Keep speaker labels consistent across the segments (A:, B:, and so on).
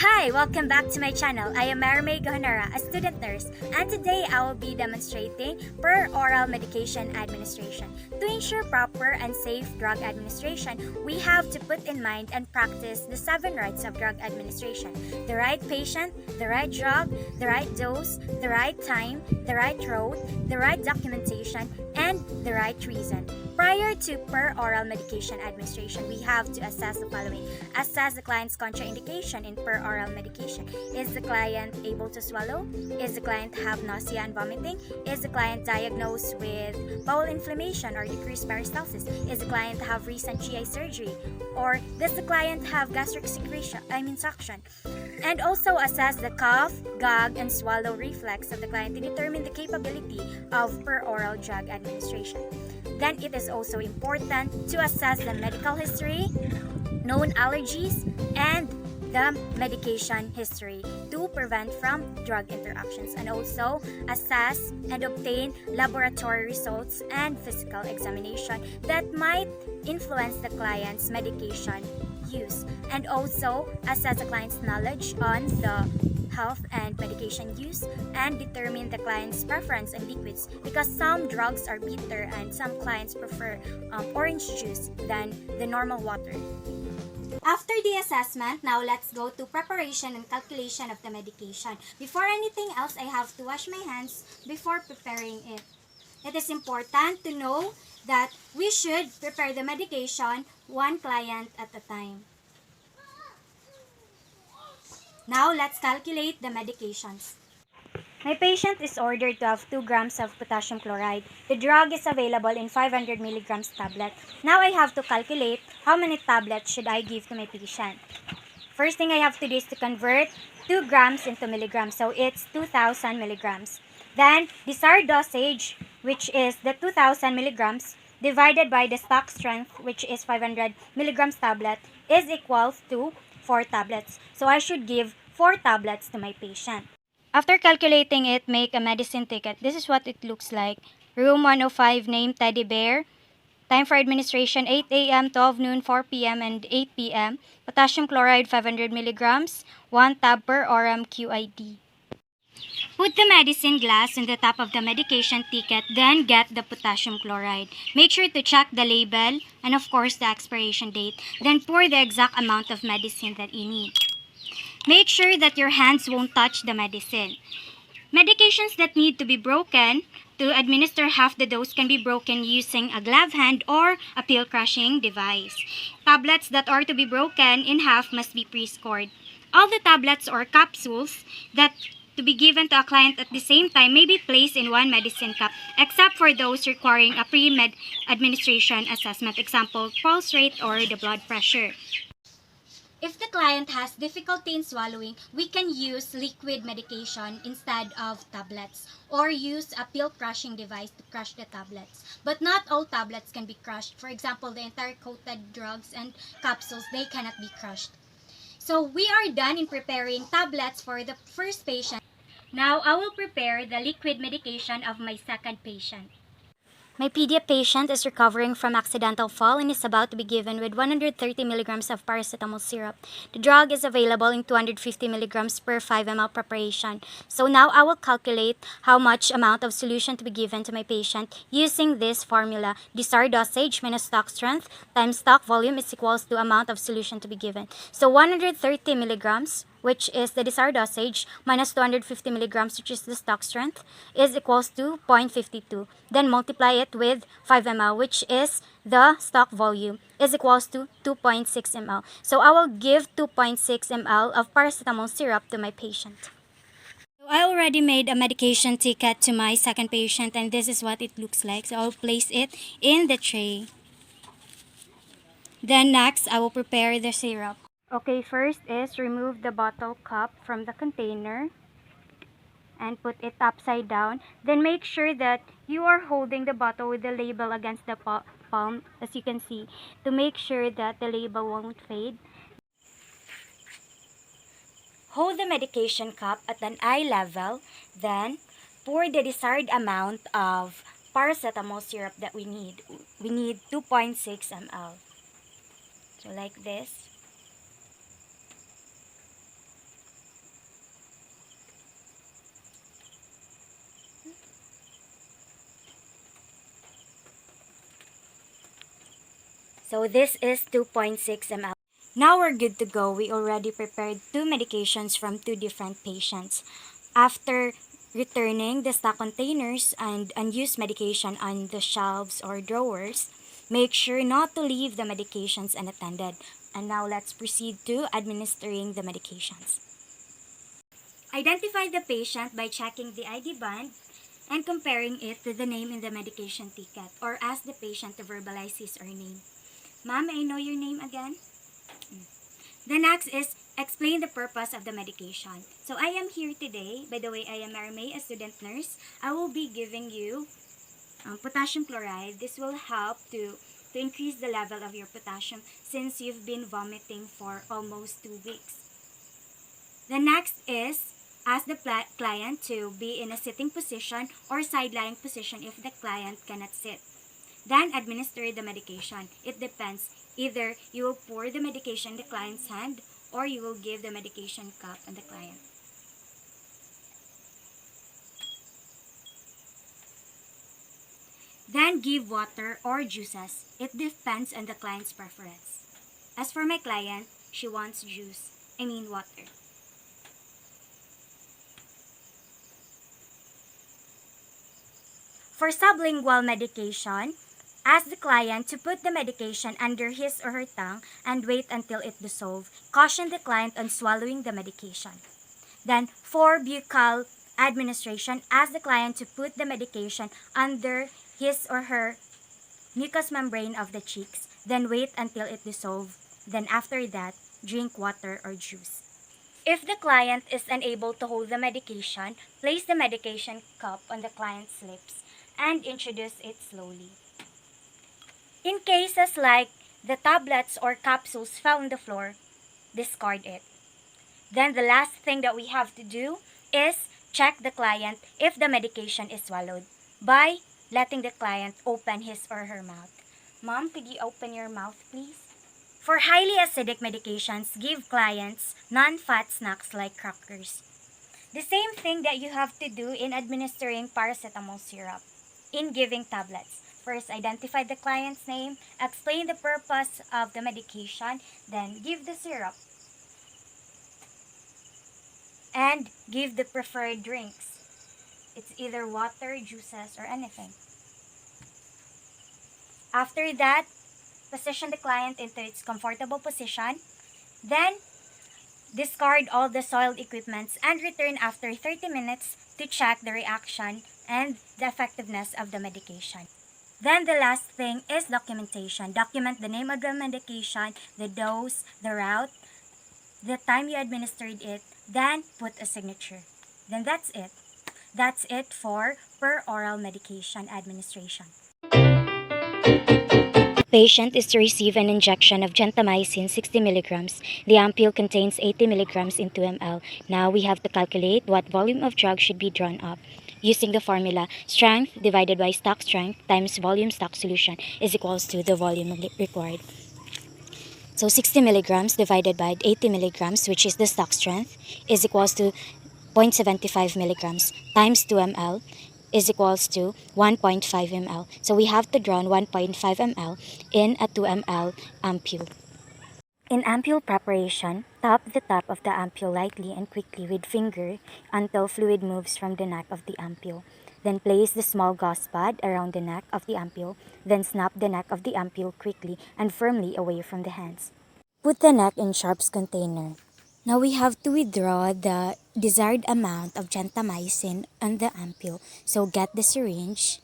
A: Hi, welcome back to my channel. I am Marimay Gohanara, a student nurse, and today I will be demonstrating per oral medication administration. To ensure proper and safe drug administration, we have to put in mind and practice the 7 rights of drug administration: the right patient, the right drug, the right dose, the right time, the right route, the right documentation, and the right reason. Prior to per oral medication administration, we have to assess the following. Assess the client's contraindication in per oral medication. Is the client able to swallow? Is the client have nausea and vomiting? Is the client diagnosed with bowel inflammation or decreased peristalsis? Is the client have recent GI surgery? Or does the client have gastric suction? And also assess the cough, gag, and swallow reflex of the client to determine the capability of per oral drug administration. Then it is also important to assess the medical history, known allergies, and the medication history to prevent from drug interactions, and also assess and obtain laboratory results and physical examination that might influence the client's medication use, and also assess the client's knowledge on the health and medication use, and determine the client's preference in liquids, because some drugs are bitter and some clients prefer orange juice than the normal water. After the assessment, now let's go to preparation and calculation of the medication. Before anything else, I have to wash my hands before preparing it. It is important to know that we should prepare the medication one client at a time. Now, let's calculate the medications. My patient is ordered to have 2 grams of potassium chloride. The drug is available in 500 milligrams tablet. Now, I have to calculate how many tablets should I give to my patient. First thing I have to do is to convert 2 grams into milligrams. So, it's 2,000 milligrams. Then, desired dosage, which is the 2,000 milligrams, divided by the stock strength, which is 500 milligrams tablet, is equal to 4 tablets. So I should give 4 tablets to my patient. After calculating it, make a medicine ticket. This is what it looks like. Room 105, name Teddy Bear. Time for administration 8 a.m., 12 noon, 4 p.m., and 8 p.m. Potassium chloride 500 milligrams. 1 tab per oram QID. Put the medicine glass on the top of the medication ticket, then get the potassium chloride. Make sure to check the label and of course the expiration date. Then pour the exact amount of medicine that you need. Make sure that your hands won't touch the medicine. Medications that need to be broken to administer half the dose can be broken using a glove hand or a pill crushing device. Tablets that are to be broken in half must be pre-scored. All the tablets or capsules that to be given to a client at the same time may be placed in one medicine cup, except for those requiring a pre-med administration assessment, example, pulse rate or the blood pressure. If the client has difficulty in swallowing, we can use liquid medication instead of tablets, or use a pill crushing device to crush the tablets. But not all tablets can be crushed. For example, the entire coated drugs and capsules, they cannot be crushed. So we are done in preparing tablets for the first patient. Now I will prepare the liquid medication of my second patient. My pediatric patient is recovering from accidental fall and is about to be given with 130 milligrams of paracetamol syrup. The drug is available in 250 milligrams per 5 ml preparation. So now I will calculate how much amount of solution to be given to my patient using this formula. Desired dosage minus stock strength times stock volume is equals to amount of solution to be given. So 130 milligrams, which is the desired dosage, minus 250 milligrams, which is the stock strength, is equals to 0.52. Then multiply it with 5 ml, which is the stock volume, is equals to 2.6 ml. So I will give 2.6 ml of paracetamol syrup to my patient. So I already made a medication ticket to my second patient, and this is what it looks like. So I'll place it in the tray. Then next, I will prepare the syrup. Okay, first is remove the bottle cup from the container and put it upside down. Then make sure that you are holding the bottle with the label against the palm, as you can see, to make sure that the label won't fade. Hold the medication cup at an eye level, then pour the desired amount of paracetamol syrup that we need. We need 2.6 ml. So like this. So this is 2.6 ml. Now we're good to go. We already prepared 2 medications from 2 different patients. After returning the stock containers and unused medication on the shelves or drawers, make sure not to leave the medications unattended. And now let's proceed to administering the medications. Identify the patient by checking the ID band and comparing it to the name in the medication ticket, or ask the patient to verbalize his or her name. Ma'am, may I know your name again? The next is explain the purpose of the medication. So I am here today. By the way, I am Marimay, a student nurse. I will be giving you potassium chloride. This will help to increase the level of your potassium since you've been vomiting for almost 2 weeks. The next is ask the client to be in a sitting position or side-lying position if the client cannot sit. Then administer the medication. It depends. Either you will pour the medication in the client's hand or you will give the medication cup on the client. Then give water or juices. It depends on the client's preference. As for my client, she wants water. For sublingual medication, ask the client to put the medication under his or her tongue and wait until it dissolves. Caution the client on swallowing the medication. Then, for buccal administration, ask the client to put the medication under his or her mucous membrane of the cheeks. Then wait until it dissolves. Then after that, drink water or juice. If the client is unable to hold the medication, place the medication cup on the client's lips and introduce it slowly. In cases like the tablets or capsules fell on the floor, discard it. Then the last thing that we have to do is check the client if the medication is swallowed by letting the client open his or her mouth. Mom, could you open your mouth, please? For highly acidic medications, give clients non-fat snacks like crackers. The same thing that you have to do in administering paracetamol syrup. In giving tablets, first identify the client's name, explain the purpose of the medication, then give the syrup. And give the preferred drinks. It's either water, juices, or anything. After that, position the client into its comfortable position. Then, discard all the soiled equipments and return after 30 minutes to check the reaction and the effectiveness of the medication. Then the last thing is documentation. Document the name of the medication, the dose, the route, the time you administered it, then put a signature. Then that's it. That's it for per oral medication administration. Patient is to receive an injection of gentamicin 60 milligrams. The ampule contains 80 milligrams in 2 ml. Now we have to calculate what volume of drug should be drawn up. Using the formula, strength divided by stock strength times volume stock solution is equals to the volume required. So 60 milligrams divided by 80 milligrams, which is the stock strength, is equals to 0.75 milligrams times 2 ml is equals to 1.5 ml. So we have to draw 1.5 ml in a 2 ml ampule. In ampule preparation, tap the top of the ampule lightly and quickly with finger until fluid moves from the neck of the ampule. Then place the small gauze pad around the neck of the ampule. Then snap the neck of the ampule quickly and firmly away from the hands. Put the neck in sharps container. Now we have to withdraw the desired amount of gentamicin on the ampule. So get the syringe.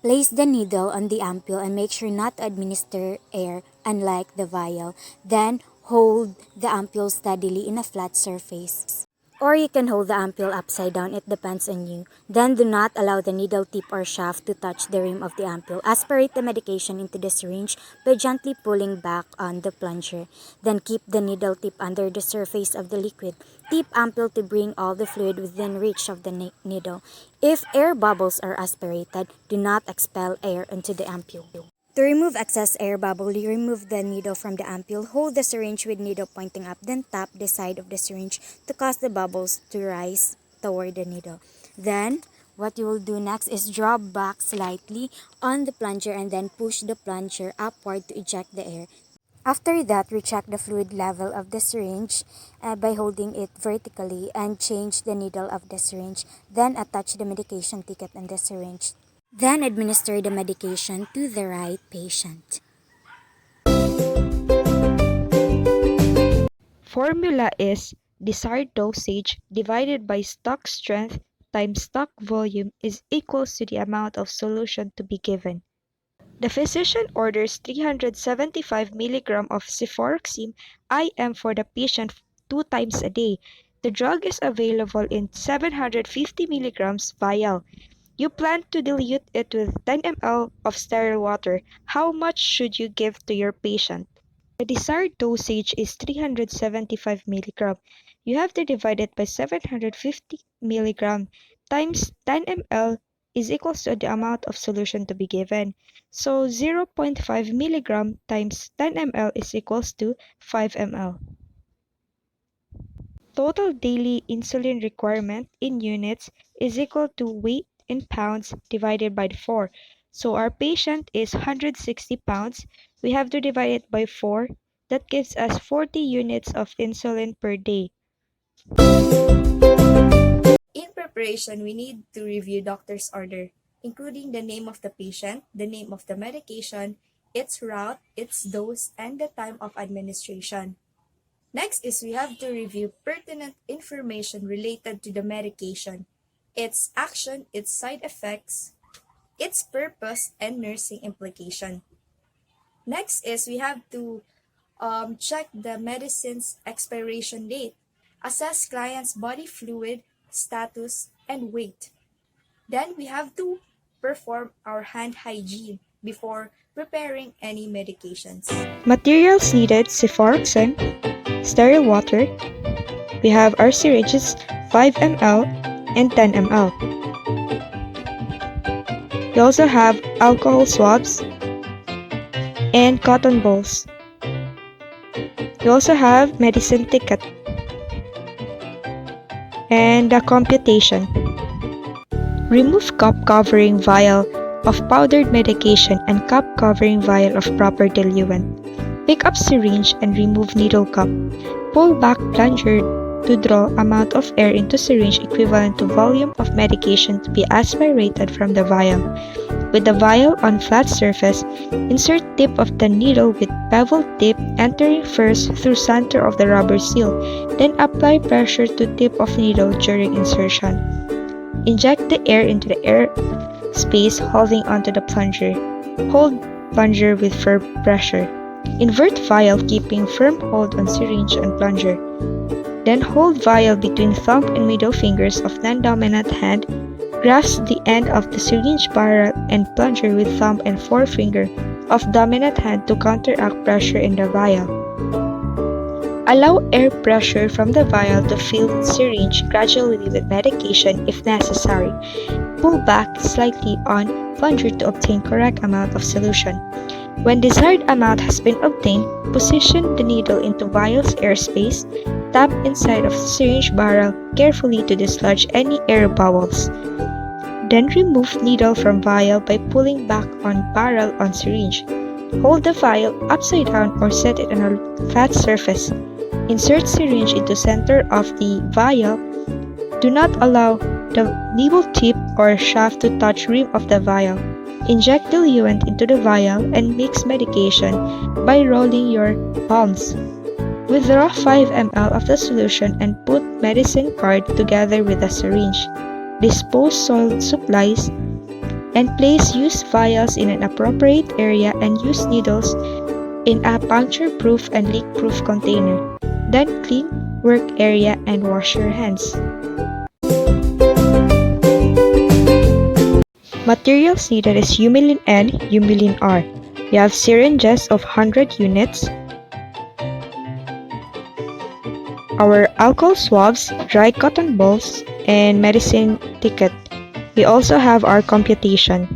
A: Place the needle on the ampule and make sure not to administer air, unlike the vial. Then hold the ampule steadily in a flat surface. Or you can hold the ampule upside down, it depends on you. Then do not allow the needle tip or shaft to touch the rim of the ampule. Aspirate the medication into the syringe by gently pulling back on the plunger. Then keep the needle tip under the surface of the liquid. Tip ampule to bring all the fluid within reach of the needle. If air bubbles are aspirated, do not expel air into the ampule. To remove excess air bubble, you remove the needle from the ampule, hold the syringe with needle pointing up, then tap the side of the syringe to cause the bubbles to rise toward the needle. Then, What you will do next is drop back slightly on the plunger and then push the plunger upward to eject the air. After that, recheck the fluid level of the syringe by holding it vertically and change the needle of the syringe. Then attach the medication ticket on the syringe. Then administer the medication to the right patient.
B: Formula is desired dosage divided by stock strength times stock volume is equals to the amount of solution to be given. The physician orders 375 mg of cefuroxime IM for the patient 2 times a day. The drug is available in 750 mg vial. You plan to dilute it with 10 ml of sterile water. How much should you give to your patient? The desired dosage is 375 mg. You have to divide it by 750 mg times 10 ml is equals to the amount of solution to be given. So 0.5 mg times 10 ml is equals to 5 ml. Total daily insulin requirement in units is equal to weight in pounds divided by 4. So our patient is 160 pounds. We have to divide it by 4. That gives us 40 units of insulin per day.
C: In preparation, we need to review doctor's order, including the name of the patient, the name of the medication, its route, its dose, and the time of administration. Next is we have to review pertinent information related to the medication, its action, its side effects, its purpose, and nursing implication. Next is we have to check the medicine's expiration date, assess client's body fluid, status, and weight. Then we have to perform our hand hygiene before preparing any medications.
B: Materials needed: cefuroxime, sterile water. We have our syringes 5 ml and 10 ml. We also have alcohol swabs and cotton balls. We also have medicine ticket and the computation. Remove cup covering vial of powdered medication and cup covering vial of proper diluent. Pick up syringe and remove needle cup. Pull back plunger to draw amount of air into syringe equivalent to volume of medication to be aspirated from the vial. With the vial on flat surface, insert tip of the needle with bevel tip entering first through center of the rubber seal, then apply pressure to tip of needle during insertion. Inject the air into the air space holding onto the plunger. Hold plunger with firm pressure. Invert vial keeping firm hold on syringe and plunger. Then hold vial between thumb and middle fingers of non-dominant hand. Grasp the end of the syringe barrel and plunger with thumb and forefinger of dominant hand to counteract pressure in the vial. Allow air pressure from the vial to fill the syringe gradually with medication if necessary. Pull back slightly on plunger to obtain correct amount of solution. When desired amount has been obtained, position the needle into vial's airspace. Tap inside of the syringe barrel carefully to dislodge any air bubbles. Then remove needle from vial by pulling back on barrel on syringe. Hold the vial upside down or set it on a flat surface. Insert syringe into center of the vial. Do not allow the needle tip or shaft to touch rim of the vial. Inject diluent into the vial and mix medication by rolling your palms. Withdraw 5 ml of the solution and put medicine card together with the syringe. Dispose solid supplies and place used vials in an appropriate area and use needles in a puncture-proof and leak-proof container. Then clean work area and wash your hands. Materials needed is Humulin N, Humulin R. You have syringes of 100 units, our alcohol swabs, dry cotton balls, and medicine ticket. We also have our computation.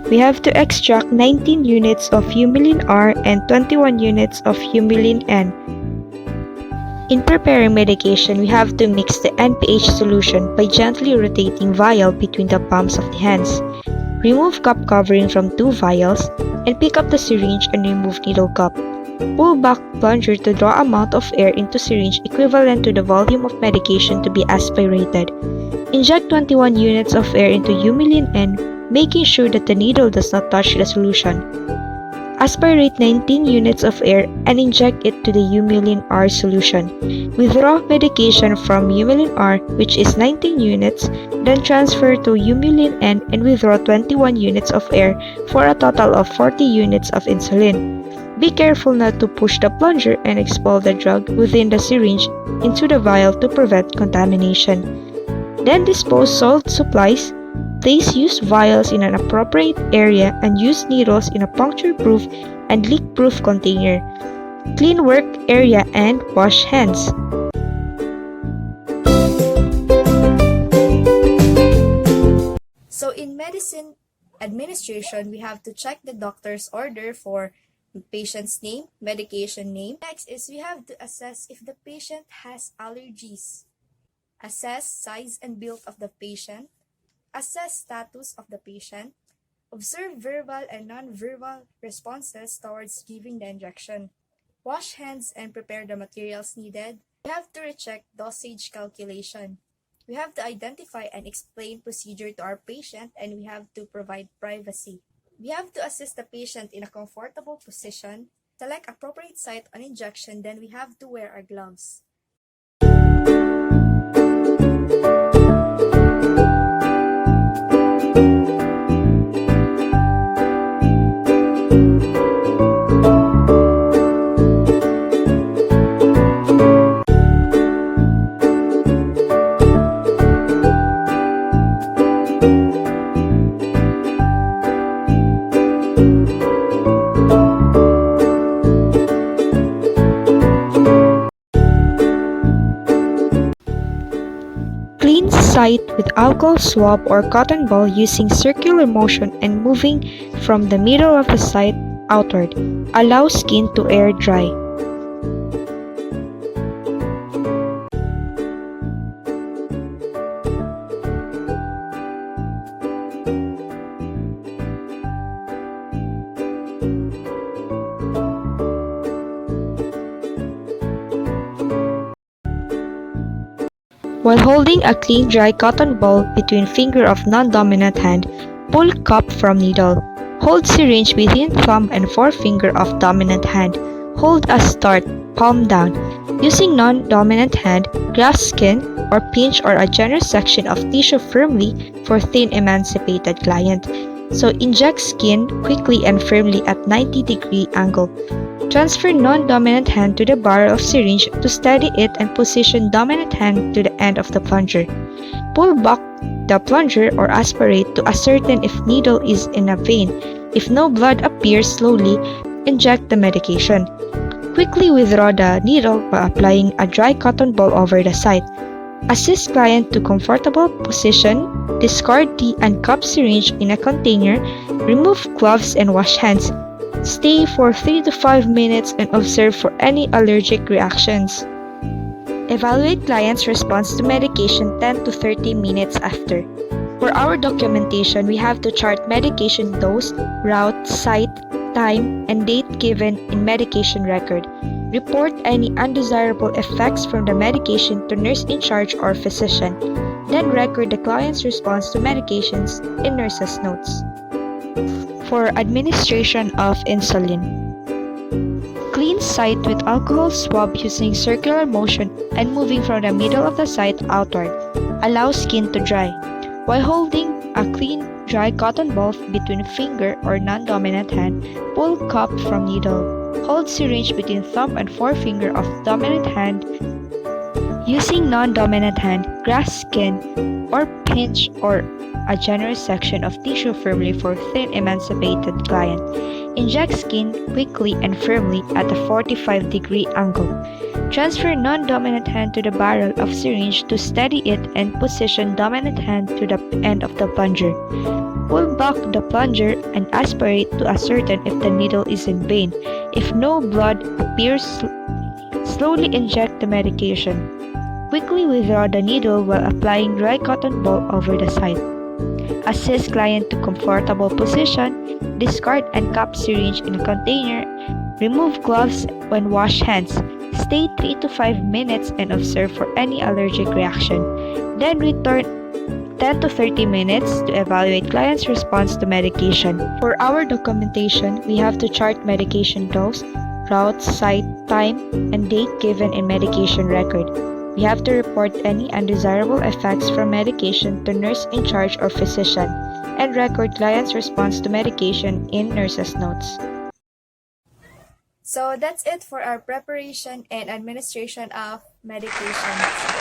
B: We have to extract 19 units of Humulin R and 21 units of Humulin N. In preparing medication, we have to mix the NPH solution by gently rotating vial between the palms of the hands. Remove cup covering from 2 vials and pick up the syringe and remove needle cup. Pull back plunger to draw amount of air into syringe equivalent to the volume of medication to be aspirated. Inject 21 units of air into humulin N, making sure that the needle does not touch the solution. Aspirate 19 units of air and inject it to the humulin R solution. Withdraw medication from humulin R, which is 19 units, then transfer to humulin N and withdraw 21 units of air for a total of 40 units of insulin. Be careful not to push the plunger and expel the drug within the syringe into the vial to prevent contamination. Then dispose solid supplies. Place used vials in an appropriate area and use needles in a puncture-proof and leak-proof container. Clean work area and wash hands.
C: So in medicine administration, we have to check the doctor's order for patient's name, medication name. Next is we have to assess if the patient has allergies. Assess size and build of the patient. Assess status of the patient. Observe verbal and non-verbal responses towards giving the injection. Wash hands and prepare the materials needed. We have to recheck dosage calculation. We have to identify and explain procedure to our patient, and we have to provide privacy. We have to assist the patient in a comfortable position, select appropriate site on injection, then we have to wear our gloves.
B: Clean site with alcohol swab or cotton ball using circular motion and moving from the middle of the site outward. Allow skin to air dry. While holding a clean dry cotton ball between finger of non-dominant hand, pull cup from needle. Hold syringe between thumb and forefinger of dominant hand. Hold as start, palm down. Using non-dominant hand, grasp skin or pinch or a generous section of tissue firmly for thin emancipated client. So inject skin quickly and firmly at 90-degree angle. Transfer non-dominant hand to the barrel of syringe to steady it and position dominant hand to the end of the plunger. Pull back the plunger or aspirate to ascertain if needle is in a vein. If no blood appears, slowly inject the medication. Quickly withdraw the needle by applying a dry cotton ball over the site. Assist client to comfortable position. Discard the uncapped syringe in a container. Remove gloves and wash hands. Stay for 3 to 5 minutes and observe for any allergic reactions. Evaluate client's response to medication 10 to 30 minutes after. For our documentation, we have to chart medication dose, route, site, time, and date given in medication record. Report any undesirable effects from the medication to nurse in charge or physician. Then record the client's response to medications in nurse's notes. For administration of insulin, clean site with alcohol swab using circular motion and moving from the middle of the site outward. Allow skin to dry. While holding a clean, dry cotton ball between finger or non-dominant hand, pull cup from needle. Hold syringe between thumb and forefinger of dominant hand. Using non-dominant hand, grasp skin or pinch or a generous section of tissue firmly for thin emancipated client. Inject skin quickly and firmly at a 45-degree angle. Transfer non-dominant hand to the barrel of syringe to steady it and position dominant hand to the end of the plunger. Pull back the plunger and aspirate to ascertain if the needle is in vein. If no blood appears, Slowly inject the medication. Quickly withdraw the needle while applying dry cotton ball over the site. Assist client to comfortable position, discard and cap syringe in a container, remove gloves when wash hands, stay 3 to 5 minutes and observe for any allergic reaction. Then return 10 to 30 minutes to evaluate client's response to medication. For our documentation, we have to chart medication dose, route, site, time, and date given in medication record. We have to report any undesirable effects from medication to nurse in charge or physician, and record client's response to medication in nurse's notes.
C: So that's it for our preparation and administration of medications.